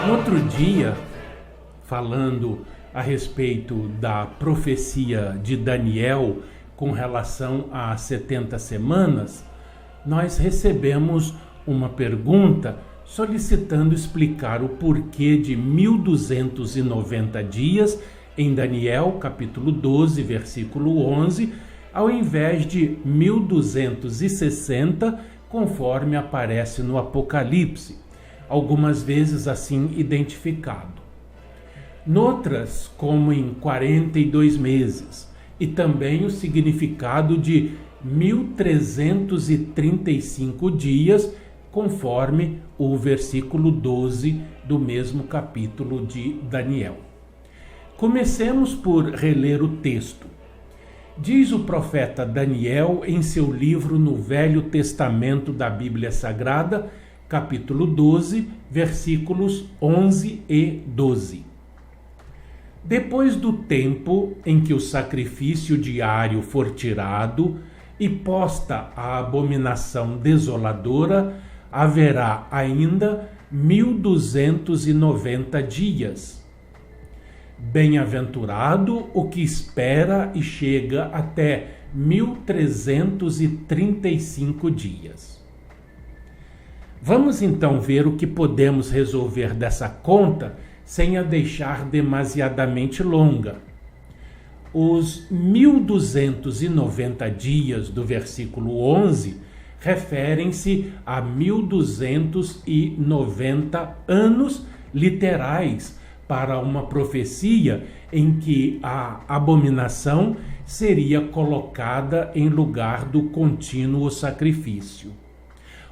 No outro dia, falando a respeito da profecia de Daniel com relação às 70 semanas, nós recebemos uma pergunta solicitando explicar o porquê de 1290 dias em Daniel, capítulo 12, versículo 11, ao invés de 1260, conforme aparece no Apocalipse, algumas vezes assim identificado. Noutras, como em 42 meses, e também o significado de 1335 dias, conforme o versículo 12 do mesmo capítulo de Daniel. Comecemos por reler o texto. Diz o profeta Daniel em seu livro no Velho Testamento da Bíblia Sagrada, capítulo 12, versículos 11 e 12. Depois do tempo em que o sacrifício diário for tirado e posta a abominação desoladora, haverá ainda 1290 dias. Bem-aventurado o que espera e chega até 1335 dias. Vamos então ver o que podemos resolver dessa conta sem a deixar demasiadamente longa. Os 1290 dias do versículo 11 referem-se a 1290 anos literais para uma profecia em que a abominação seria colocada em lugar do contínuo sacrifício.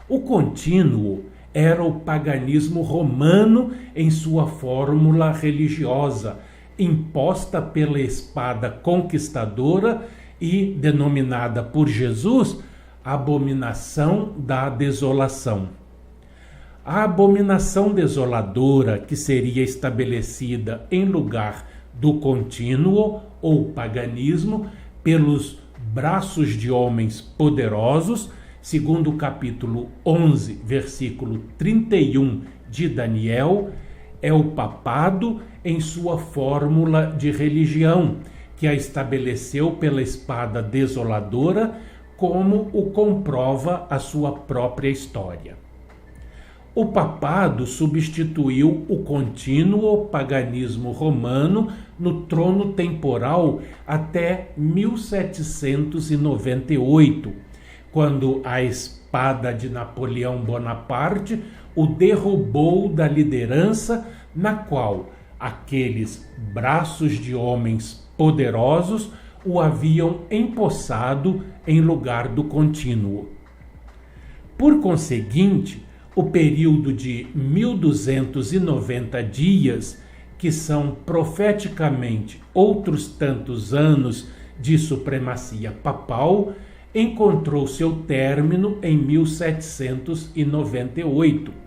O contínuo era o paganismo romano em sua fórmula religiosa, imposta pela espada conquistadora e denominada por Jesus abominação da desolação. A abominação desoladora, que seria estabelecida em lugar do contínuo ou paganismo pelos braços de homens poderosos, segundo o capítulo 11, versículo 31 de Daniel, é o papado em sua fórmula de religião, que a estabeleceu pela espada desoladora, como o comprova a sua própria história. O papado substituiu o contínuo paganismo romano no trono temporal até 1798, quando a espada de Napoleão Bonaparte o derrubou da liderança na qual aqueles braços de homens poderosos o haviam empossado em lugar do contínuo. Por conseguinte, o período de 1290 dias, que são profeticamente outros tantos anos de supremacia papal, encontrou seu término em 1798.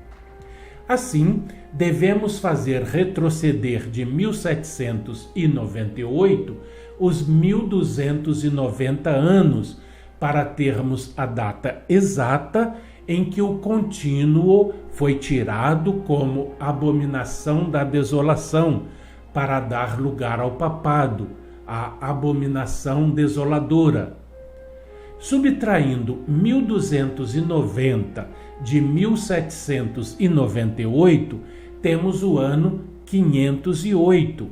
Assim, devemos fazer retroceder de 1798 os 1290 anos para termos a data exata em que o contínuo foi tirado como abominação da desolação, para dar lugar ao papado, a abominação desoladora. Subtraindo 1290 de 1798, temos o ano 508,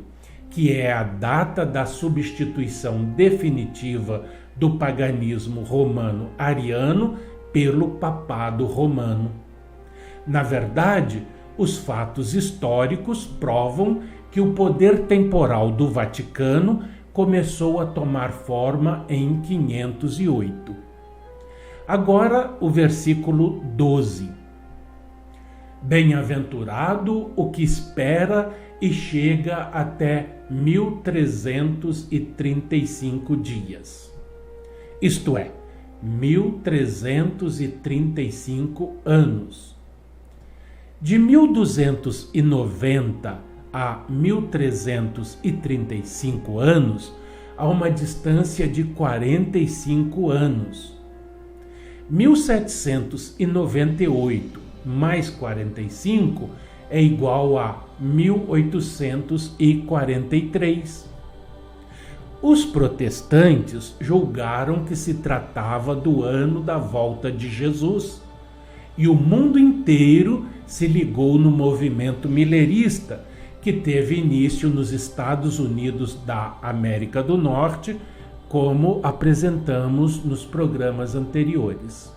que é a data da substituição definitiva do paganismo romano ariano pelo papado romano. Na verdade, os fatos históricos provam que o poder temporal do Vaticano começou a tomar forma em 508. Agora, o versículo 12. Bem-aventurado o que espera e chega até 1335 dias. Isto é, 1335 anos. De 1290 a 1335 anos, há uma distância de 45 anos. 1798 mais 45 é igual a 1843. Os protestantes julgaram que se tratava do ano da volta de Jesus, e o mundo inteiro se ligou no movimento milerista, que teve início nos Estados Unidos da América do Norte, como apresentamos nos programas anteriores.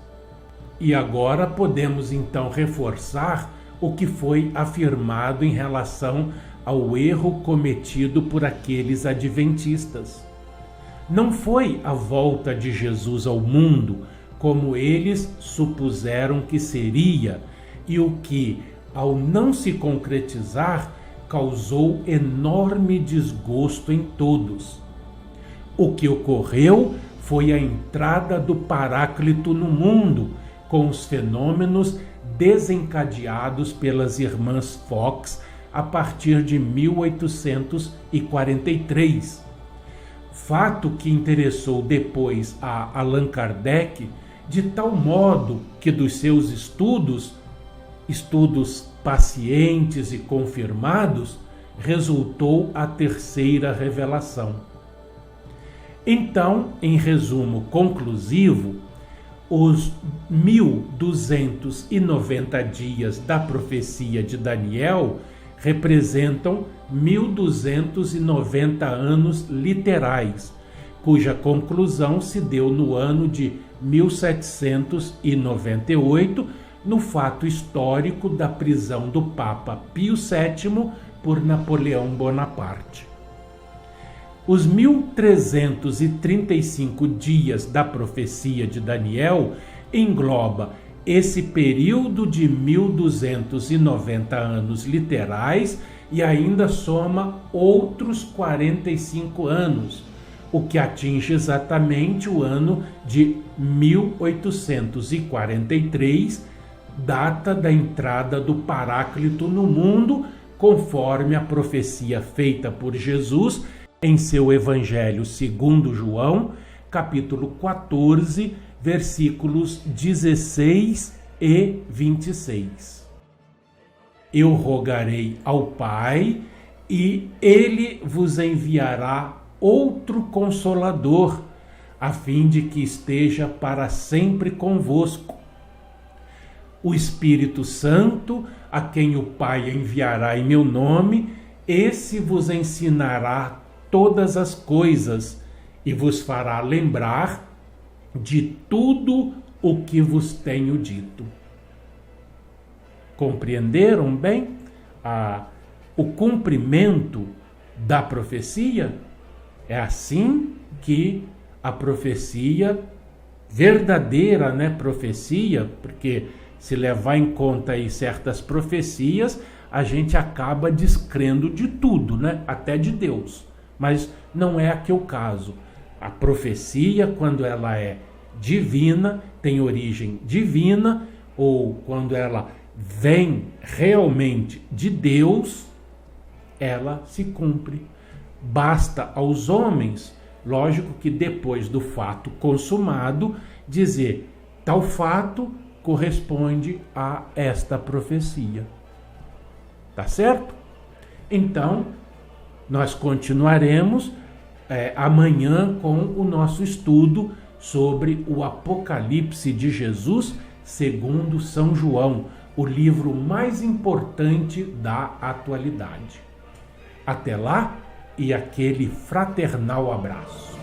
E agora podemos então reforçar o que foi afirmado em relação ao erro cometido por aqueles adventistas. Não foi a volta de Jesus ao mundo como eles supuseram que seria, e o que, ao não se concretizar, causou enorme desgosto em todos. O que ocorreu foi a entrada do Paráclito no mundo, com os fenômenos desencadeados pelas irmãs Fox a partir de 1843. Fato que interessou depois a Allan Kardec, de tal modo que dos seus estudos pacientes e confirmados, resultou a terceira revelação. Então, em resumo conclusivo, os 1290 dias da profecia de Daniel representam 1290 anos literais, cuja conclusão se deu no ano de 1798, no fato histórico da prisão do Papa Pio VII por Napoleão Bonaparte. Os 1335 dias da profecia de Daniel engloba esse período de 1290 anos literais e ainda soma outros 45 anos, o que atinge exatamente o ano de 1843, data da entrada do Paráclito no mundo, conforme a profecia feita por Jesus em seu Evangelho segundo João, capítulo 14, versículos 16 e 26. Eu rogarei ao Pai, e ele vos enviará outro Consolador, a fim de que esteja para sempre convosco. O Espírito Santo, a quem o Pai enviará em meu nome, esse vos ensinará todas as coisas e vos fará lembrar de tudo o que vos tenho dito. Compreenderam bem o cumprimento da profecia? É assim que a profecia, verdadeira, profecia, porque se levar em conta aí certas profecias, a gente acaba descrendo de tudo, até de Deus. Mas não é aqui o caso. A profecia, quando ela é divina, tem origem divina, ou quando ela vem realmente de Deus, ela se cumpre. Basta aos homens, lógico que depois do fato consumado, dizer tal fato corresponde a esta profecia. Tá certo? Então, nós continuaremos amanhã com o nosso estudo sobre o Apocalipse de Jesus segundo São João, o livro mais importante da atualidade. Até lá e aquele fraternal abraço.